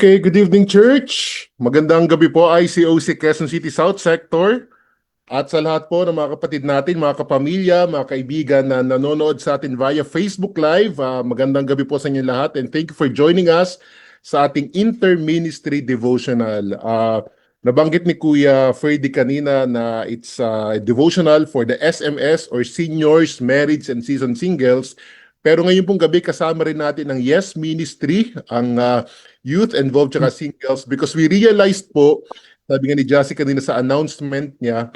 Okay, good evening, Church. Magandang gabi po, ICOC Quezon City South Sector. At sa lahat po ng mga kapatid natin, mga kapamilya, mga kaibigan na nanonood sa atin via Facebook Live, magandang gabi po sa inyo lahat and thank you for joining us sa ating Inter-Ministry Devotional. Nabanggit ni Kuya Ferdy kanina na it's a devotional for the SMS or Seniors, Marrieds and Season Singles. Pero ngayon pong gabi kasama rin natin ang Yes Ministry, ang youth involved tsaka singles because we realized po, sabi nga ni Jassy kanina sa announcement niya,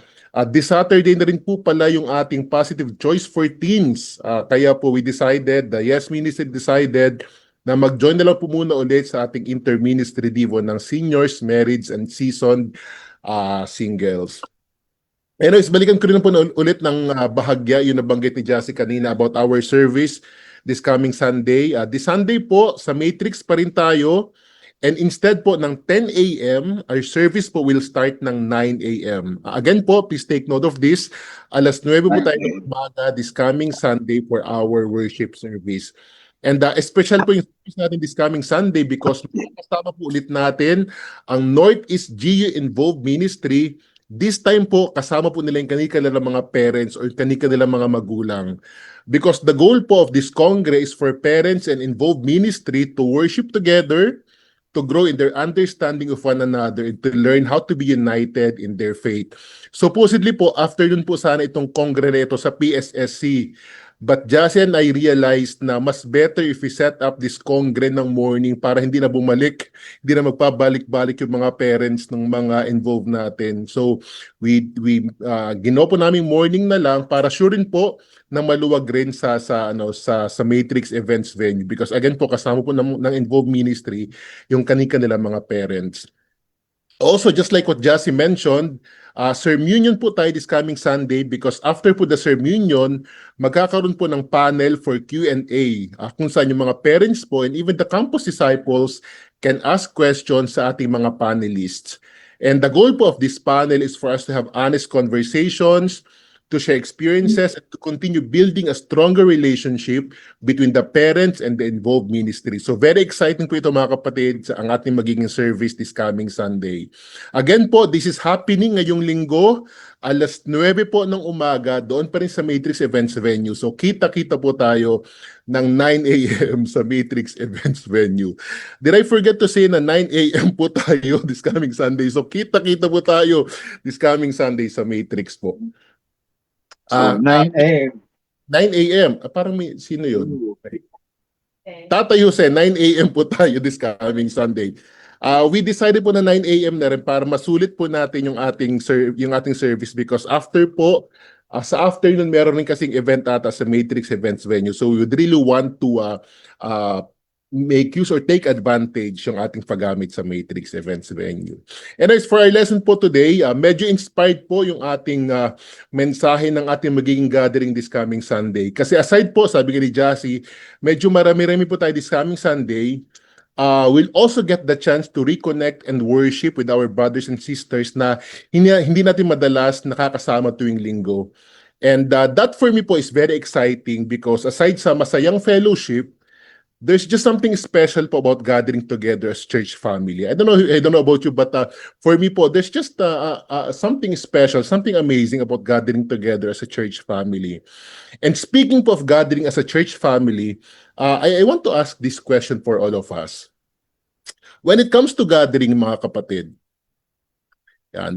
this Saturday na rin po pala yung ating Positive Choice for Teens. Kaya po we decided, the Yes Ministry decided na mag-join na lang po muna ulit sa ating Inter-Ministry Devo ng Seniors, Marrieds and Seasoned Singles. Anyways, balikan ko rin po ulit ng bahagya yung nabanggit ni Jassy kanina about our service this coming Sunday. This Sunday po, sa Matrix pa rin tayo. And instead po ng 10 a.m., our service po will start ng 9 a.m. Again po, please take note of this. Alas 9 po tayo ng umaga this coming Sunday for our worship service. And special po yung service natin this coming Sunday because kasama po ulit natin ang Northeast GU Involved Ministry. This time po, kasama po nila yung kanilang mga parents or kanilang mga magulang. Because the goal po of this Congress is for parents and involved ministry to worship together, to grow in their understanding of one another, and to learn how to be united in their faith. Supposedly po, after yun po sana itong kongre nito sa PSSC. But Jassy and I realized na mas better if we set up this kongre ng morning para hindi na bumalik, hindi na magpabalik-balik yung mga parents ng mga involved natin. So we ginawa po namin morning na lang para sure rin po na maluwag rin sa Matrix Events venue because again po kasama po ng involved ministry yung kanila mga parents. Also, just like what Jassy mentioned, sermonion po tayo this coming Sunday because after po the sermonion, magkakaroon po ng panel for Q&A kung saan yung mga parents po and even the campus disciples can ask questions sa ating mga panelists. And the goal po of this panel is for us to have honest conversations, to share experiences, and to continue building a stronger relationship between the parents and the involved ministry. So very exciting po ito mga kapatid sa ang ating magiging service this coming Sunday. Again po, this is happening ngayong linggo, alas 9 po ng umaga, doon pa rin sa Matrix Events Venue. So kita-kita po tayo ng 9 a.m. sa Matrix Events Venue. Did I forget to say na 9 a.m. po tayo this coming Sunday? So kita-kita po tayo this coming Sunday sa Matrix po. So, 9 a.m. 9 a.m. Parang may, sino yun? Tatay Jose, 9 a.m. po tayo this coming Sunday. We decided po na 9 a.m. na rin para masulit po natin yung ating service because after po, sa afternoon meron rin kasing event ata sa Matrix Events Venue. So we would really want to make use or take advantage yung ating paggamit sa Matrix Events Venue. And as for our lesson po today, medyo inspired po yung ating mensahe ng ating magiging gathering this coming Sunday. Kasi aside po, sabi ni Jassy, medyo marami-rami po tayo this coming Sunday. We'll also get the chance to reconnect and worship with our brothers and sisters na hindi natin madalas nakakasama tuwing linggo. And that for me po is very exciting because aside sa masayang fellowship, there's just something special po about gathering together as church family. I don't know about you, but for me po, there's just something special, something amazing about gathering together as a church family. And speaking po of gathering as a church family, I want to ask this question for all of us. When it comes to gathering, mga kapatid,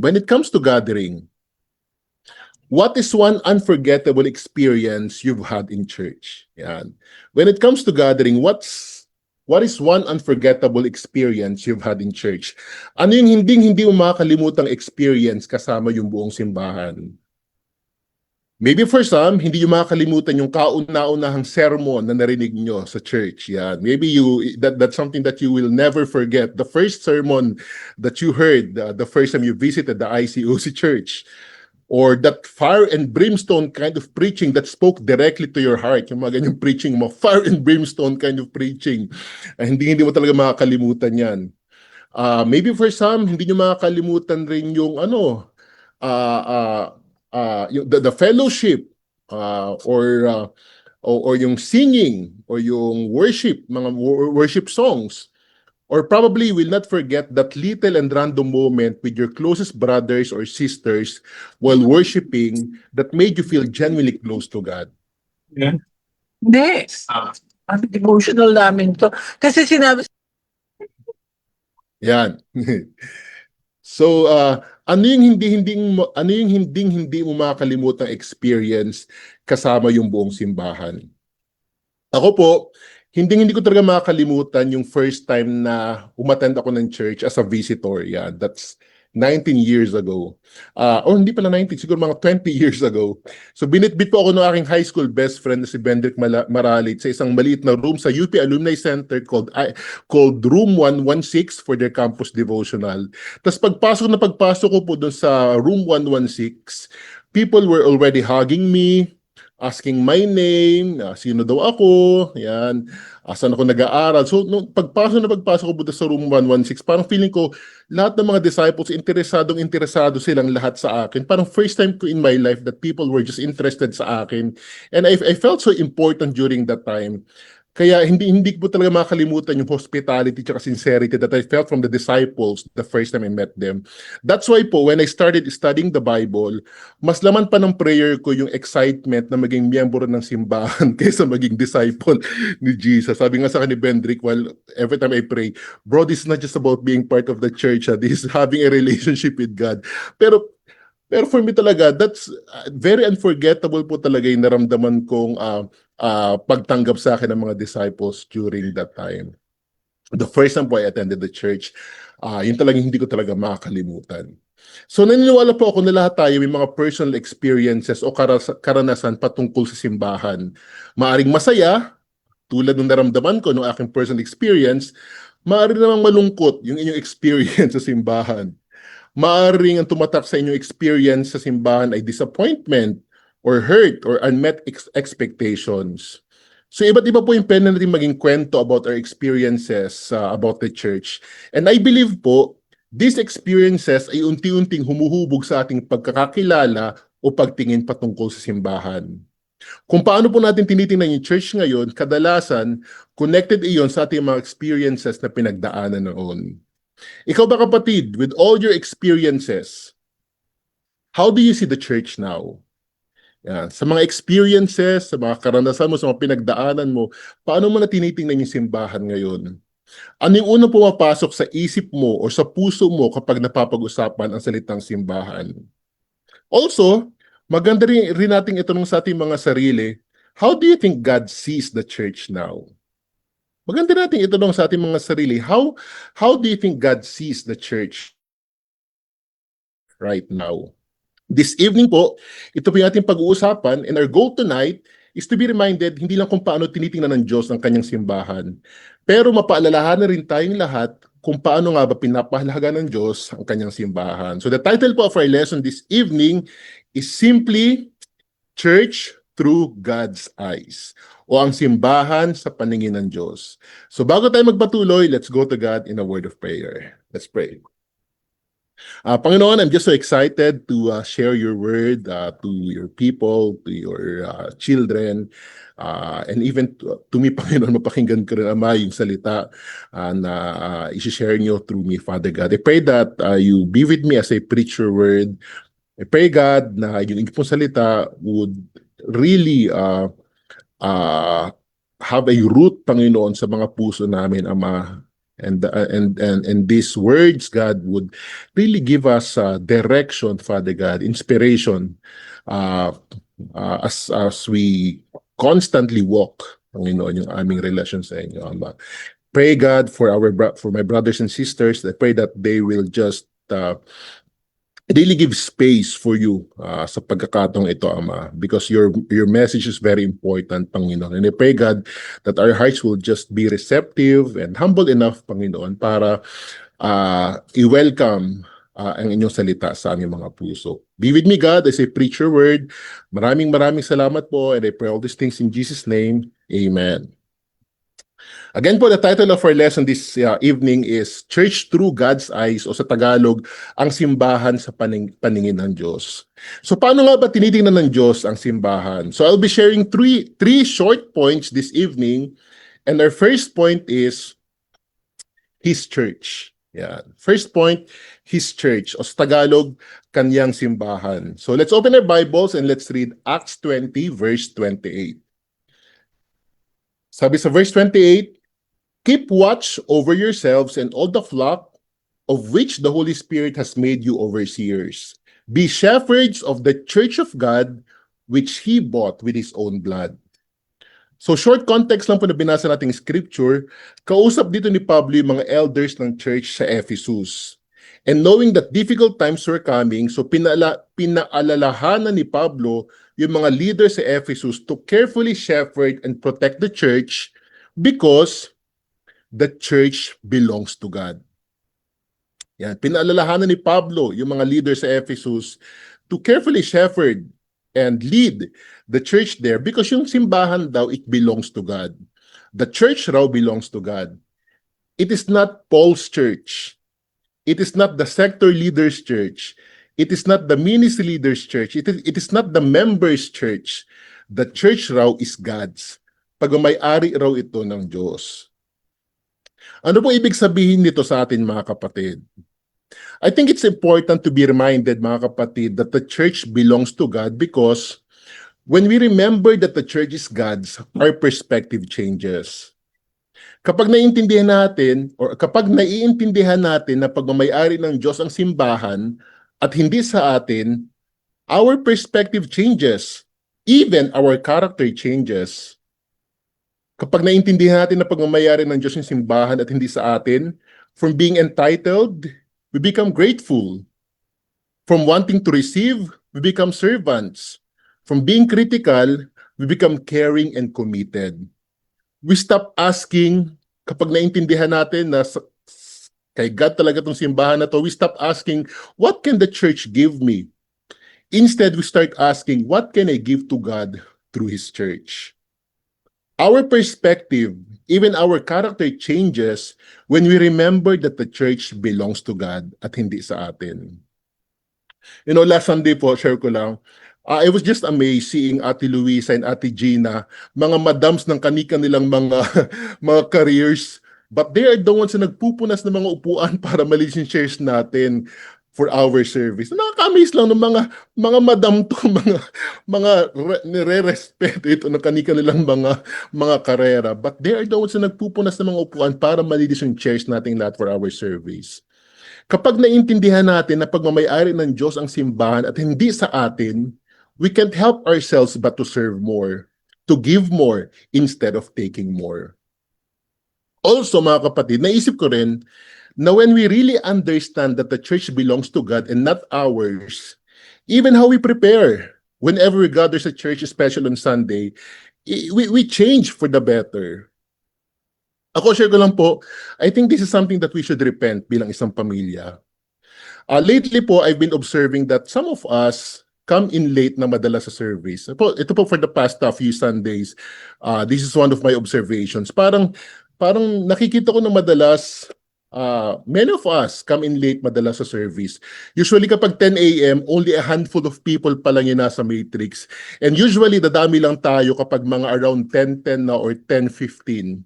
when it comes to gathering, what is one unforgettable experience you've had in church? When it comes to gathering, what is one unforgettable experience you've had in church? Ano yung hindi mo makakalimutang experience kasama yung buong simbahan? Maybe for some, hindi nyo makakalimutan yung kauna-unahang sermon na narinig nyo sa church. Maybe that's something that you will never forget. The first sermon that you heard, the first time you visited the ICOC church. Or that fire and brimstone kind of preaching that spoke directly to your heart. Yung mga ganyang preaching mo, fire and brimstone kind of preaching. Hindi mo talaga makakalimutan yan. Maybe for some, hindi nyo makakalimutan rin yung the fellowship or yung singing or yung worship, mga worship songs or probably will not forget that little and random moment with your closest brothers or sisters while worshiping that made you feel genuinely close to God? Hindi. Ang devotional namin to. Kasi sinabi Yan. So, ano yung hindi mo makakalimutang experience kasama yung buong simbahan? Ako po, hindi ko talaga makakalimutan yung first time na umattend ako ng church as a visitor. Yeah, that's 19 years ago. Or hindi pala 19, siguro mga 20 years ago. So binitbit po ako ng aking high school best friend na si Bendrick Maralit sa isang maliit na room sa UP Alumni Center called Room 116 for their campus devotional. Tapos pagpasok ko po doon sa Room 116, people were already hugging me, asking my name, sino daw ako, yan, saan ako nag-aaral. So, nung pagpasok ko buta sa room 116, parang feeling ko, lahat ng mga disciples, interesado silang lahat sa akin. Parang first time ko in my life that people were just interested sa akin. And I felt so important during that time. Kaya hindi ko talaga makalimutan yung hospitality at sincerity that I felt from the disciples the first time I met them. That's why po, when I started studying the Bible, mas laman pa ng prayer ko yung excitement na maging miyembro ng simbahan kaysa maging disciple ni Jesus. Sabi nga sa akin ni Bendrick, every time I pray, bro, this is not just about being part of the church, this is having a relationship with God. Pero for me talaga, that's very unforgettable po talaga yung naramdaman kong pagtanggap sa akin ng mga disciples during that time. The first time po I attended the church, yun talagang hindi ko talaga makakalimutan. So naniniwala po ako na lahat tayo may mga personal experiences o karanasan patungkol sa simbahan. Maaring masaya, tulad ng naramdaman ko ng aking personal experience, maaring namang malungkot yung inyong experience sa simbahan. Maaring ang tumatak sa inyong experience sa simbahan ay disappointment or hurt or unmet expectations. So iba't iba po yung pwede natin maging kwento about our experiences about the church. And I believe po, these experiences ay unti-unting humuhubog sa ating pagkakakilala o pagtingin patungkol sa simbahan. Kung paano po natin tinitingnan yung church ngayon, kadalasan, connected iyon sa ating mga experiences na pinagdaanan noon. Ikaw ba kapatid, with all your experiences, how do you see the church now? Yan. Sa mga experiences, sa mga karanasan mo, sa mga pinagdaanan mo, paano mo na tinitingnan yung simbahan ngayon? Ano yung unang pumapasok sa isip mo o sa puso mo kapag napapag-usapan ang salitang simbahan? Also, maganda rin nating itanong sa ating mga sarili, how do you think God sees the church now? Maganda nating itanong sa ating mga sarili, how do you think God sees the church right now? This evening po, ito po yung ating pag-uusapan, and our goal tonight is to be reminded hindi lang kung paano tinitingnan ng Diyos ang kanyang simbahan, pero mapaalalahanan rin tayong lahat kung paano nga ba pinapahalaga ng Diyos ang kanyang simbahan. So the title po of our lesson this evening is simply Church Through God's Eyes, o ang simbahan sa paningin ng Diyos. So bago tayo magpatuloy, let's go to God in a word of prayer. Let's pray. Panginoon, I'm just so excited to share your word to your people, to your children, and even to me, Panginoon, mapakinggan ko rin, Ama, yung salita na isi-share nyo through me, Father God. I pray that you be with me as I preach your word. I pray, God, na yung inyong salita would really have a root, Panginoon, sa mga puso namin, Ama. And these words, God, would really give us direction, Father God, inspiration as we constantly walk, Panginoon, yung aming relasyon sa inyo, Ama. Pray, God, for my brothers and sisters. I pray that they will just really give space for you sa pagkakataong ito, Ama, because your message is very important, Panginoon. And I pray, God, that our hearts will just be receptive and humble enough, Panginoon, para i-welcome ang inyong salita sa aming mga puso. Be with me, God, as I preach your word. Maraming salamat po, and I pray all these things in Jesus' name. Amen. Again po, the title of our lesson this evening is Church Through God's Eyes, o sa Tagalog, ang simbahan sa paningin ng Diyos. So paano nga ba tinitingnan ng Diyos ang simbahan? So I'll be sharing three short points this evening, and our first point is, His church. Yan. First point, His church. O sa Tagalog, kanyang simbahan. So let's open our Bibles and let's read Acts 20 verse 28. Sabi sa verse 28, keep watch over yourselves and all the flock of which the Holy Spirit has made you overseers. Be shepherds of the church of God, which He bought with His own blood. So short context lang po na binasa nating scripture, kausap dito ni Pablo yung mga elders ng church sa Ephesus. And knowing that difficult times were coming, so pinaalalahanan ni Pablo yung mga leaders sa Ephesus to carefully shepherd and protect the church because the church belongs to God. Yan, pinaalalahanan ni Pablo yung mga leaders sa Ephesus to carefully shepherd and lead the church there because yung simbahan daw, it belongs to God. The church raw belongs to God. It is not Paul's church. It is not the sector leader's church. It is not the ministry leader's church. It is not the members' church. The church raw is God's. Pagmamay-ari raw ito ng Diyos. Ano po ibig sabihin nito sa atin, mga kapatid? I think it's important to be reminded, mga kapatid, that the church belongs to God because when we remember that the church is God's, our perspective changes. Kapag naiintindihan natin, or kapag naiintindihan natin na pagmamay-ari ng Diyos ang simbahan at hindi sa atin, our perspective changes. Even our character changes. Kapag naiintindihan natin na pagmamayari ng Diyos yung simbahan at hindi sa atin, from being entitled, we become grateful. From wanting to receive, we become servants. From being critical, we become caring and committed. We stop asking, kapag naiintindihan natin na kay God talaga itong simbahan na to, we stop asking, what can the church give me? Instead, we start asking, what can I give to God through His church? Our perspective, even our character changes when we remember that the church belongs to God at hindi sa atin. You know, last Sunday po, share ko lang, I was just amazed seeing Ate Luisa and Ate Gina, mga madams ng kanilang mga mga careers, but they are the ones na nagpupunas ng mga upuan para malinis yung chairs natin for our service. Nakaka-amaze lang ng mga madam to, mga nire-respeto ito ng kanilang mga karera, but they are the ones na nagpupunas ng mga upuan para malinis yung chairs natin lahat for our service. Kapag naiintindihan natin na pagmamay-ari ng Diyos ang simbahan at hindi sa atin, we can't help ourselves but to serve more, to give more instead of taking more. Also, mga kapatid, naisip ko rin na when we really understand that the church belongs to God and not ours, even how we prepare whenever we gather sa church, especially on Sunday, we change for the better. Ako, share ko lang po, I think this is something that we should repent bilang isang pamilya. Lately po, I've been observing that some of us come in late na madalas sa service. Ito po for the past few Sundays, this is one of my observations. Parang nakikita ko na madalas, many of us come in late madalas sa service. Usually kapag 10 a.m., only a handful of people pa lang yung nasa matrix. And usually, dadami lang tayo kapag mga around 10:10 na or 10:15.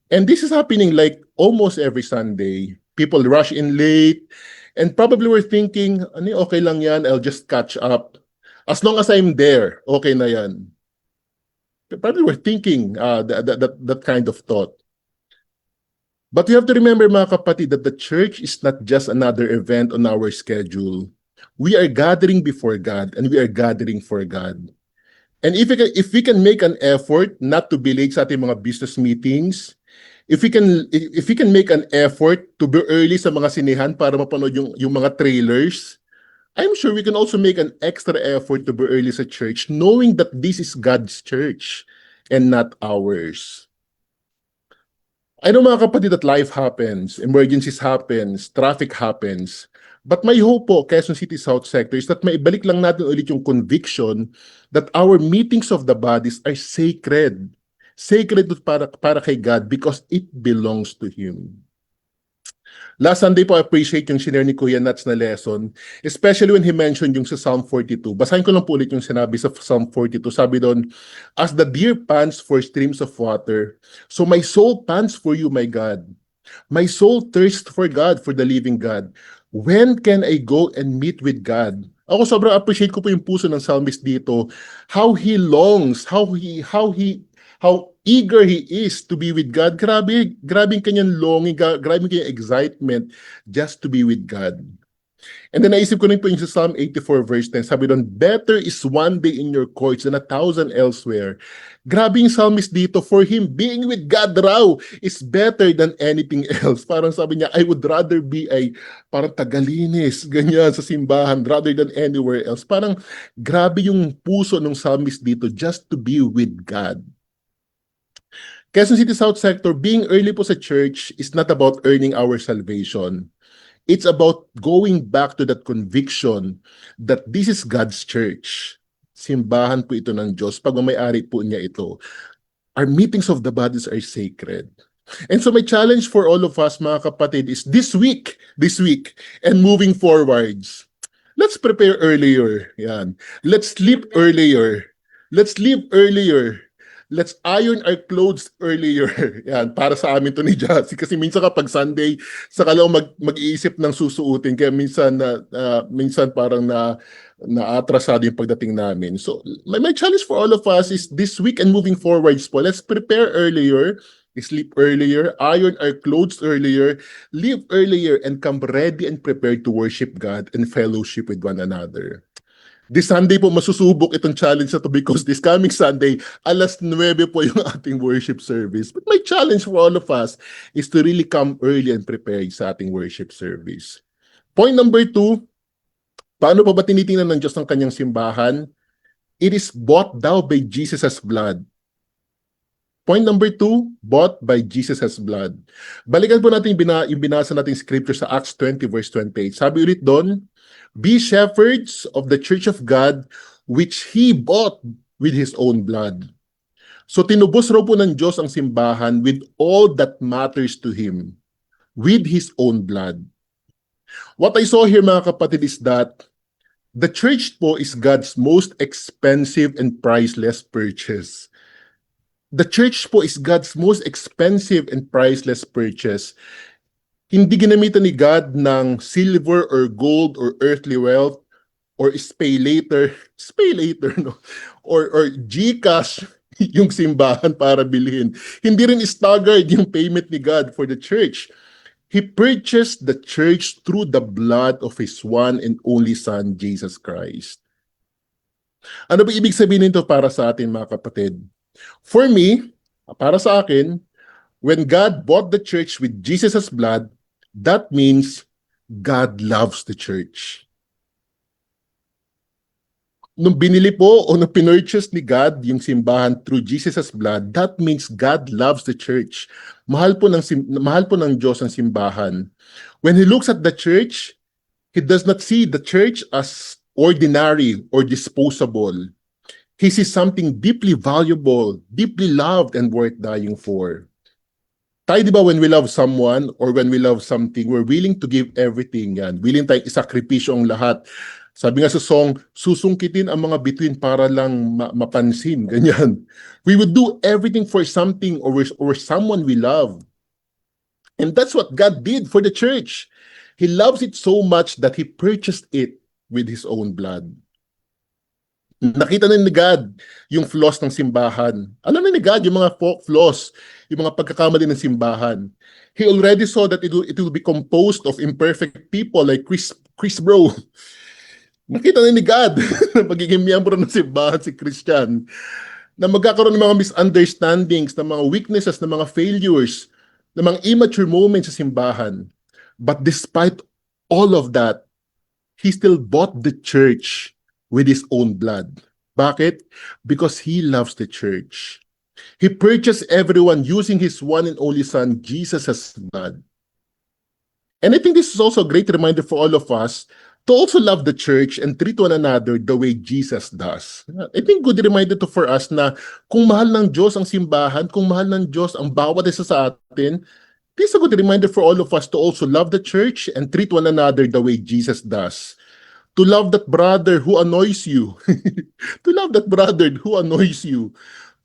And this is happening like almost every Sunday. People rush in late and probably we're thinking, okay lang yan, I'll just catch up. As long as I'm there, okay na yan. Probably we're thinking that kind of thought. But we have to remember, mga kapatid, that the church is not just another event on our schedule. We are gathering before God and we are gathering for God. And if we can make an effort not to be late sa ating mga business meetings, if we can make an effort to be early sa mga sinehan para mapanood yung mga trailers, I'm sure we can also make an extra effort to be early sa church, knowing that this is God's church and not ours. I know, mga kapatid, that life happens, emergencies happens, traffic happens, but my hope po, Quezon City South Sector, is that maibalik lang natin ulit yung conviction that our meetings of the bodies are sacred. Sacred para kay God because it belongs to Him. Last Sunday po, I appreciate yung sinare ni Kuya Nats na lesson, especially when he mentioned yung sa Psalm 42. Basahin ko lang po ulit yung sinabi sa Psalm 42. Sabi doon, as the deer pants for streams of water, so my soul pants for you, my God. My soul thirsts for God, for the living God. When can I go and meet with God? Ako sobrang appreciate ko po yung puso ng psalmist dito. How he longs, how eager he is to be with God. Grabe yung kanyang longing, grabe yung kanyang excitement just to be with God. And then naisip ko rin po yung sa Psalm 84 verse 10, sabi doon, better is one day in your courts than 1,000 elsewhere. Grabe yung psalmist dito, for him, being with God raw is better than anything else. Parang sabi niya, I would rather be parang tagalinis, ganyan, sa simbahan, rather than anywhere else. Parang grabe yung puso ng psalmist dito, just to be with God. Quezon City South Sector, being early po sa church is not about earning our salvation. It's about going back to that conviction that this is God's church. Simbahan po ito ng Diyos. Pagmamayari po niya ito. Our meetings of the bodies are sacred. And so my challenge for all of us, mga kapatid, is this week, and moving forwards, let's prepare earlier. Yan. Let's sleep earlier. Let's live earlier. Let's iron our clothes earlier. Yan, para sa amin to ni Jassy. Kasi minsan kapag Sunday, saka lang mag-iisip ng susuotin. Kaya minsan parang naatrasado yung pagdating namin. So, my challenge for all of us is this week and moving forwards po, let's prepare earlier, sleep earlier, iron our clothes earlier, live earlier, and come ready and prepared to worship God and fellowship with one another. This Sunday po masusubok itong challenge na to because this coming Sunday, 9:00 po yung ating worship service. But my challenge for all of us is to really come early and prepare sa ating worship service. Point number 2, paano pa ba tinitingnan ng Diyos ng kanyang simbahan? It is bought thou by Jesus' blood. Point number 2, bought by Jesus' blood. Balikan po natin yung binasa nating scripture sa Acts 20 verse 28. Sabi ulit doon, be shepherds of the church of God, which He bought with His own blood. So tinubos raw po ng Diyos ang simbahan with all that matters to Him, with His own blood. What I saw here, mga kapatid, is that the church po is God's most expensive and priceless purchase. The church po is God's most expensive and priceless purchase. Hindi ginamitan ni God ng silver or gold or earthly wealth or pay later, no? Or GCash yung simbahan para bilhin. Hindi rin staggered yung payment ni God for the church. He purchased the church through the blood of His one and only Son, Jesus Christ. Ano ba ibig sabihin nito para sa atin, mga kapatid? For me, para sa akin, when God bought the church with Jesus' blood, that means God loves the church. Nung binili po o nung pinurchase ni God yung simbahan through Jesus' blood, that means God loves the church. Mahal po ng Diyos ang simbahan. When He looks at the church, He does not see the church as ordinary or disposable. He sees something deeply valuable, deeply loved, and worth dying for. Tayo, di ba, when we love someone or when we love something, we're willing to give everything yan. Willing tayong isakripisyo ang lahat. Sabi nga sa song, susungkitin ang mga bituin para lang mapansin. Ganyan. We would do everything for something or someone we love. And that's what God did for the church. He loves it so much that He purchased it with His own blood. Nakita na ni God yung flaws ng simbahan. Alam na ni God yung mga flaws, yung mga pagkakamali ng simbahan. He already saw that it will be composed of imperfect people like Chris Bro. Nakita na ni God na magiging miyembro ng simbahan si Christian, na magkakaroon ng mga misunderstandings, ng mga weaknesses, ng mga failures, ng mga immature moments sa simbahan. But despite all of that, He still bought the church with His own blood. Bakit? Because He loves the church. He purchased everyone using His one and only Son, Jesus' blood. And I think this is also a great reminder for all of us to also love the church and treat one another the way Jesus does. I think good reminder to for us na kung mahal ng Diyos ang simbahan, kung mahal ng Diyos ang bawat isa sa atin, this is a good reminder for all of us to also love the church and treat one another the way Jesus does. To love that brother who annoys you. To love that brother who annoys you.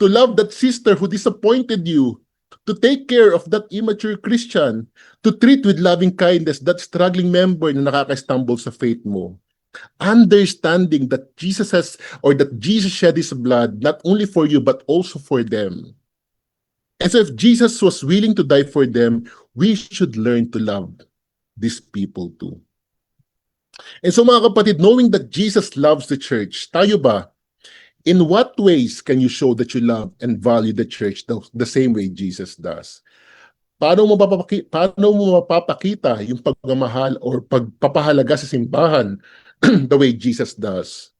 To love that sister who disappointed you. to take care of that immature Christian, to treat with loving kindness that struggling member na nakaka-stumble sa faith mo. Understanding that Jesus shed his blood not only for you but also for them. And so if Jesus was willing to die for them, we should learn to love these people too. And so mga kapatid, knowing that Jesus loves the church, tayo ba, in what ways can you show that you love and value the church the same way Jesus does? Paano mo mapapakita yung pagmamahal or pagpapahalaga sa simbahan the way Jesus does?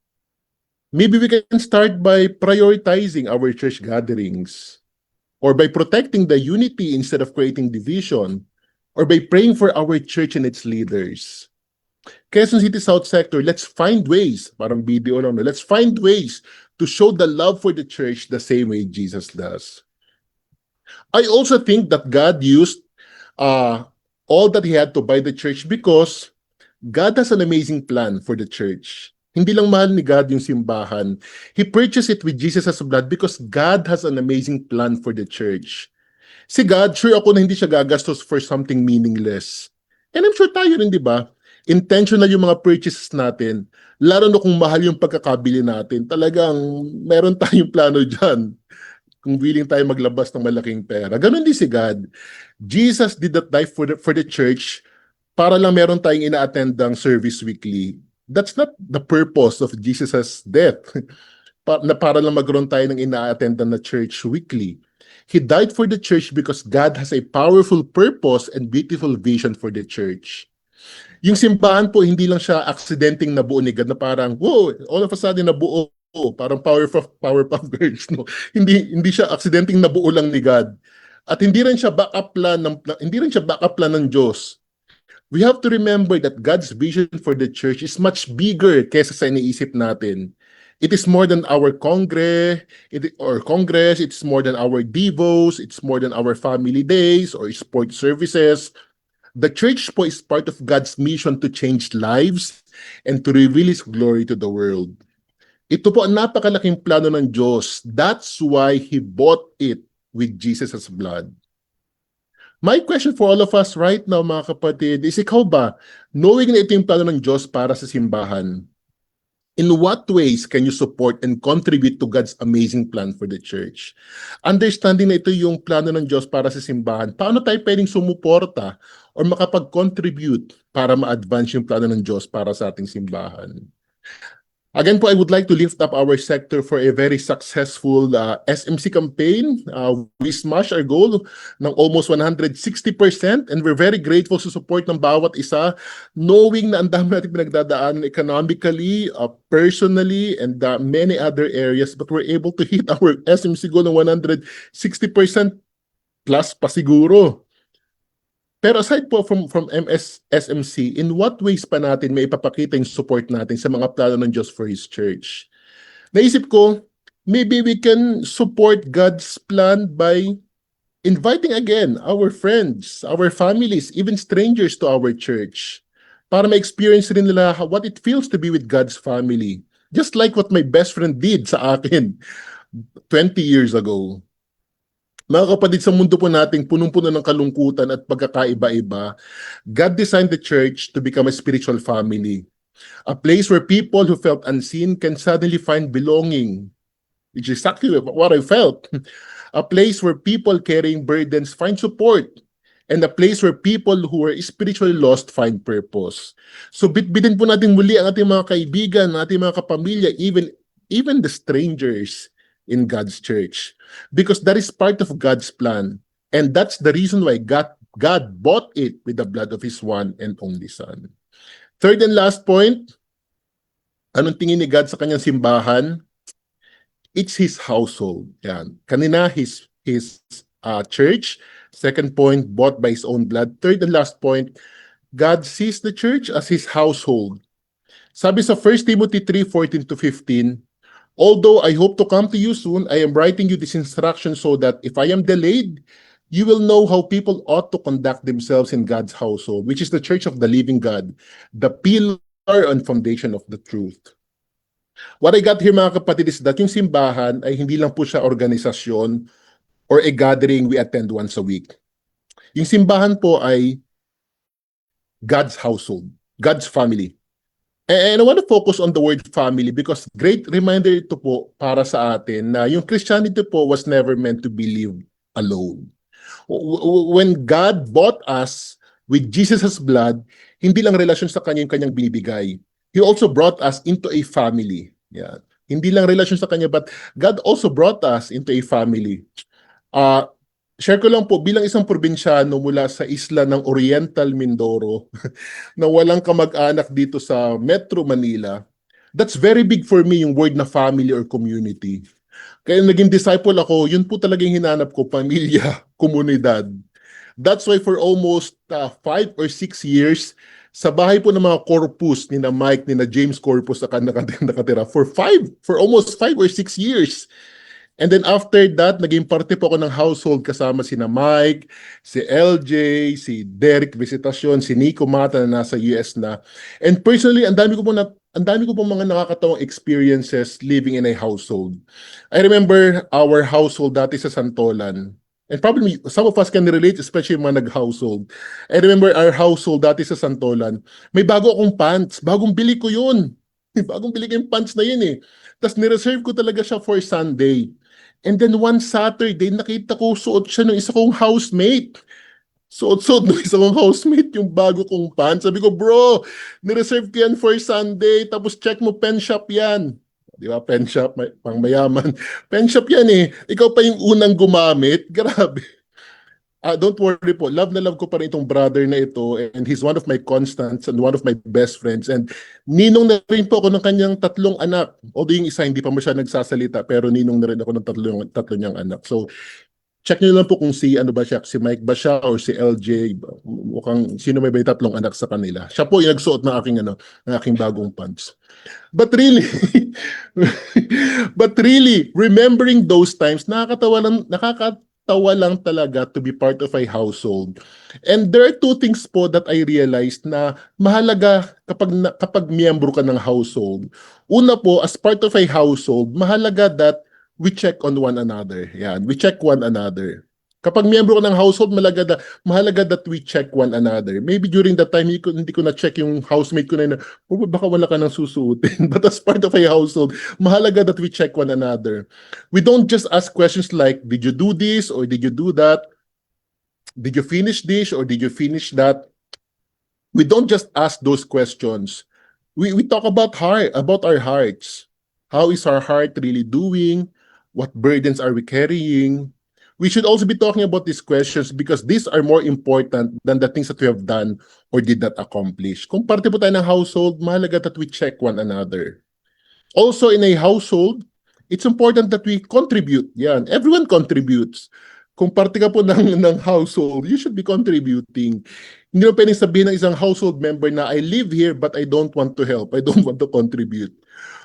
Maybe we can start by prioritizing our church gatherings, or by protecting the unity instead of creating division, or by praying for our church and its leaders. Quezon City South Sector, let's find ways, parang video lang, let's find ways to show the love for the church the same way Jesus does. I also think that God used all that He had to buy the church because God has an amazing plan for the church. Hindi lang mahal ni God yung simbahan. He purchased it with Jesus' blood because God has an amazing plan for the church. Si God, sure ako na hindi siya gagastos for something meaningless. And I'm sure tayo rin, di ba? Intentional yung mga purchases natin. Lalo na kung mahal yung pagkakabili natin. Talagang meron tayong plano dyan. Kung willing tayo maglabas ng malaking pera. Ganon din si God. Jesus did not die for the church para lang meron tayong ina-attendang service weekly. That's not the purpose of Jesus' death. Para lang magkaroon tayo ng ina-attendan na church weekly. He died for the church because God has a powerful purpose and beautiful vision for the church. Yung simbahan po, hindi lang siya aksidenteng nabuo ni God na parang, whoa, all of a sudden nabuo, parang Powerpuff Girls, no? Hindi siya aksidenteng nabuo lang ni God. At hindi rin siya backup plan ng Diyos. We have to remember that God's vision for the church is much bigger kaysa sa iniisip natin. It is more than our congress, it's more than our devos, it's more than our family days or sport services. The church po is part of God's mission to change lives and to reveal His glory to the world. Ito po ang napakalaking plano ng Diyos. That's why He bought it with Jesus' blood. My question for all of us right now, mga kapatid, is ikaw ba, knowing na ito yung plano ng Diyos para sa simbahan, in what ways can you support and contribute to God's amazing plan for the church? Understanding na ito yung plano ng Diyos para sa simbahan, paano tayo pwedeng sumuporta or makapag-contribute para ma-advance yung plano ng Diyos para sa ating simbahan? Again po, I would like to lift up our sector for a very successful SMC campaign. We smashed our goal ng almost 160% and we're very grateful sa support ng bawat isa, knowing na ang dami natin pinagdadaanan economically, personally, and many other areas, but we're able to hit our SMC goal ng 160% plus pa siguro. Pero aside po from SMC, in what ways pa natin may ipapakita yung support natin sa mga plano ng Diyos for His church? Naisip ko, maybe we can support God's plan by inviting again our friends, our families, even strangers to our church para ma-experience rin nila what it feels to be with God's family. Just like what my best friend did sa akin 20 years ago. Mga kapatid, sa mundo po nating punong-puno ng kalungkutan at pagkakaiba-iba, God designed the church to become a spiritual family. A place where people who felt unseen can suddenly find belonging. Which is exactly what I felt. A place where people carrying burdens find support. And a place where people who are spiritually lost find purpose. So bitbitin po natin muli ang ating mga kaibigan, ating mga kapamilya, even the strangers in God's church, because that is part of God's plan, and that's the reason why God bought it with the blood of His one and only Son. Third and last point, anong tingin ni God sa kanyang simbahan? It's His household. Yan. Kanina, His church. Second point, bought by His own blood. Third and last point, God sees the church as His household. Sabi sa 1 Timothy 3:14-15, although I hope to come to you soon, I am writing you this instruction so that if I am delayed, you will know how people ought to conduct themselves in God's household, which is the church of the living God, the pillar and foundation of the truth. What I got here, mga kapatid, is that yung simbahan ay hindi lang po siya organisasyon or a gathering we attend once a week. Yung simbahan po ay God's household, God's family. And I want to focus on the word family because great reminder ito po para sa atin na yung Christianity po was never meant to be lived alone. When God bought us with Jesus' blood, hindi lang relasyon sa kanya yung kanyang binibigay. He also brought us into a family. Yeah. Hindi lang relasyon sa kanya, but God also brought us into a family. Share ko lang po, bilang isang probinsyano mula sa isla ng Oriental Mindoro, na walang kamag-anak dito sa Metro Manila, that's very big for me yung word na family or community. Kaya naging disciple ako, yun po talagang hinanap ko, pamilya, komunidad. That's why for almost 5 or 6 years, sa bahay po ng mga Corpus, ni na Mike, ni na James Corpus, nakatira for almost 5 or 6 years. And then after that, naging parte po ako ng household kasama si na Mike, si LJ, si Derek Visitasyon, si Nico Mata na nasa US na. And personally, ang dami ko po mga nakakatawang experiences living in a household. I remember our household dati sa Santolan. And probably some of us can relate, especially yung mga nag-household. I remember our household dati sa Santolan. May bago akong pants. Bagong bili ko yun. Bagong bili ko yung pants na yun eh. Tapos nireserve ko talaga siya for Sunday. And then one Saturday, nakita ko suot siya ng isa kong housemate. Suot-suot ng isa kong housemate yung bago kong pants. Sabi ko, bro, nireserve ko yan for Sunday. Tapos check mo, pen shop yan. Di ba? Pen shop, pang mayaman. Pen shop yan eh. Ikaw pa yung unang gumamit. Grabe. Don't worry po. Love na love ko pa rin itong brother na ito. And he's one of my constants and one of my best friends. And ninong na rin po ako ng kanyang 3 anak. Although yung isa hindi pa mo siya nagsasalita, pero ninong na rin ako ng tatlo niyang anak. So, check niyo lang po kung si si Mike ba siya or si LJ. Mukhang sino may 3 anak sa kanila. Siya po yung nagsuot ng aking bagong pants. But really, remembering those times, nakakatawa lang talaga to be part of a household. And there are 2 things po that I realized na mahalaga kapag miyembro ka ng household. Una po, as part of a household, mahalaga that we check on one another. Yan, we check one another. Kapag miyembro ka ng household, mahalaga that we check one another. Maybe during that time, hindi ko na-check yung housemate ko na baka wala ka nang susuotin. But as part of a household, mahalaga that we check one another. We don't just ask questions like, did you do this or did you do that? Did you finish this or did you finish that? We don't just ask those questions. We talk about our hearts. How is our heart really doing? What burdens are we carrying? We should also be talking about these questions because these are more important than the things that we have done or did not accomplish. Kung parte po tayo ng household, mahalaga that we check one another. Also in a household, it's important that we contribute. Yan, everyone contributes. Kung parte ka po ng household, you should be contributing. Hindi mo pwedeng sabihin ng isang household member na I live here but I don't want to help. I don't want to contribute.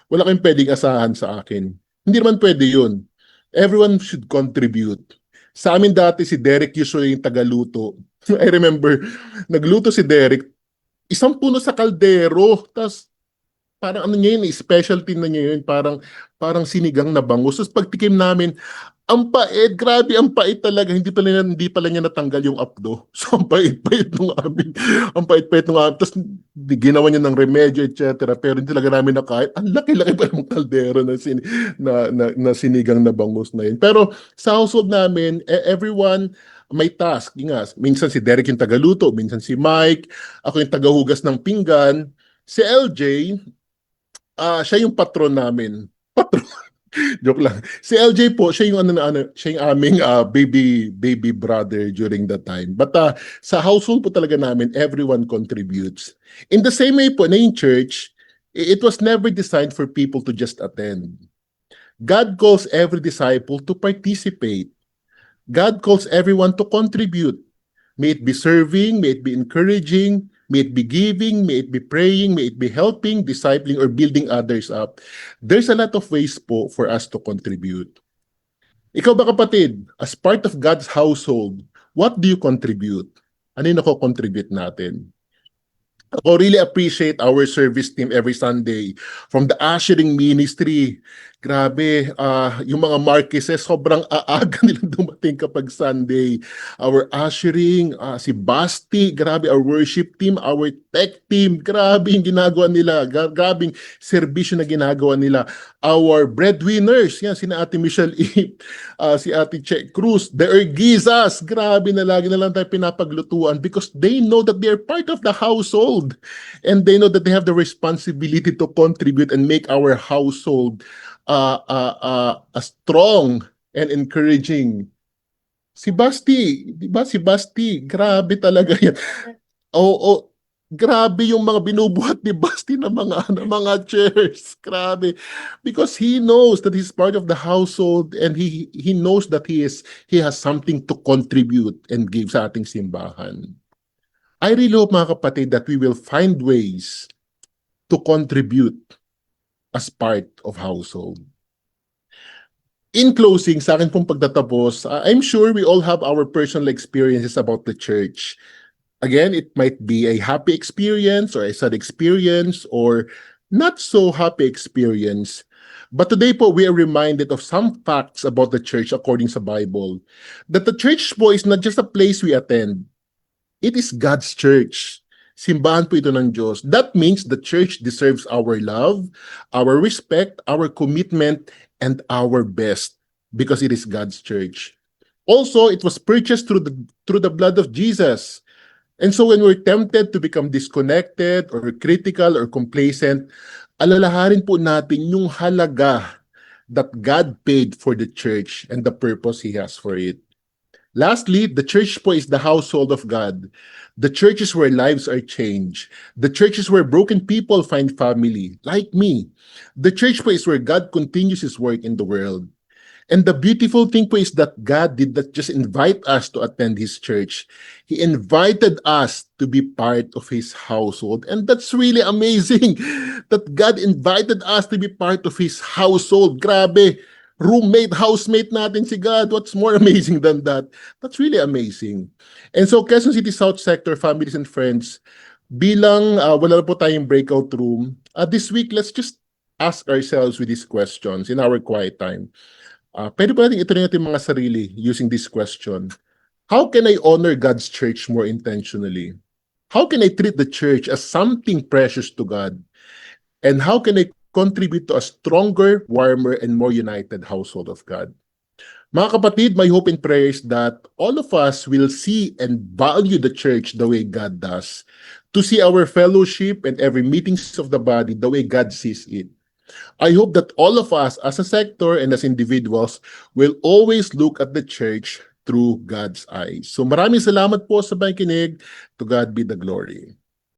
Wala kayong pwedeng asahan sa akin. Hindi naman pwede yun. Everyone should contribute. Sa amin dati, si Derek usually yung tagaluto. I remember, nagluto si Derek, isang puno sa kaldero, tas parang niya yun, specialty na niya yun, parang sinigang na bangus. Tapos pagtikim namin, ang pait, grabe, ang pait talaga. Hindi pala niya natanggal yung apdo. So, ang pait-pait nung amin. Ang pait-pait nung amin. Tapos, ginawa niya ng remedyo, etc. Pero hindi talaga namin nakait. Ang laki-laki pa ng kaldero na sinigang na bangus na yun. Pero, sa household namin, everyone may task. Minsan si Derek yung tagaluto, minsan si Mike, ako yung tagahugas ng pinggan. Si LJ, siya yung patron namin. Patron. Joke lang. Si LJ po, siya yung siya yung aming baby brother during that time. But sa household po talaga namin, everyone contributes. In the same way po na yung church, it was never designed for people to just attend. God calls every disciple to participate. God calls everyone to contribute. May it be serving, may it be encouraging, may it be giving, may it be praying, may it be helping, discipling, or building others up. There's a lot of ways po for us to contribute. Ikaw ba kapatid, as part of God's household, what do you contribute? Ano yung nako-contribute natin? Ako really appreciate our service team every Sunday. From the ushering ministry, grabe, yung mga Marqueses, sobrang aaga nilang dumating kapag Sunday. Our ushering, si Basti, grabe, our worship team, our tech team, grabe yung ginagawa nila. Grabe yung servisyo na ginagawa nila. Our breadwinners, yan, sina Ate Michelle Ip, si Ate Che Cruz, the Ergizas, grabe na lagi na lang tayo pinapaglutuan because they know that they are part of the household and they know that they have the responsibility to contribute and make our household strong and encouraging. Si Basti, di ba? Si Basti, grabe talaga yan. Oo, grabe yung mga binubuhat ni Basti ng mga chairs. Grabe. Because he knows that he's part of the household and he knows that he has something to contribute and give sa ating simbahan. I really hope, mga kapatid, that we will find ways to contribute as part of household. In closing, sa akin pong pagtatapos, I'm sure we all have our personal experiences about the church. Again, it might be a happy experience or a sad experience or not so happy experience. But today po, we are reminded of some facts about the church according sa Bible. That the church po is not just a place we attend. It is God's church. Simbahan po ito ng Diyos. That means the church deserves our love, our respect, our commitment, and our best because it is God's church. Also, it was purchased through the blood of Jesus. And so when we're tempted to become disconnected or critical or complacent, alalahanin po natin yung halaga that God paid for the church and the purpose He has for it. Lastly, the church po is the household of God. The church is where lives are changed. The church is where broken people find family, like me. The church po is where God continues His work in the world. And the beautiful thing po is that God did not just invite us to attend His church. He invited us to be part of His household. And that's really amazing that God invited us to be part of His household. Grabe! Roommate, housemate natin si God. What's more amazing than that? That's really amazing. And so, Quezon City South Sector, families and friends, bilang wala na po tayong breakout room, this week, let's just ask ourselves with these questions in our quiet time. Pwede po natin itanong natin mga sarili using this question. How can I honor God's church more intentionally? How can I treat the church as something precious to God? And how can I contribute to a stronger, warmer, and more united household of God? Mga kapatid, my hope and prayer is that all of us will see and value the church the way God does, to see our fellowship and every meetings of the body the way God sees it. I hope that all of us as a sector and as individuals will always look at the church through God's eyes. So maraming salamat po sa pakikinig. To God be the glory.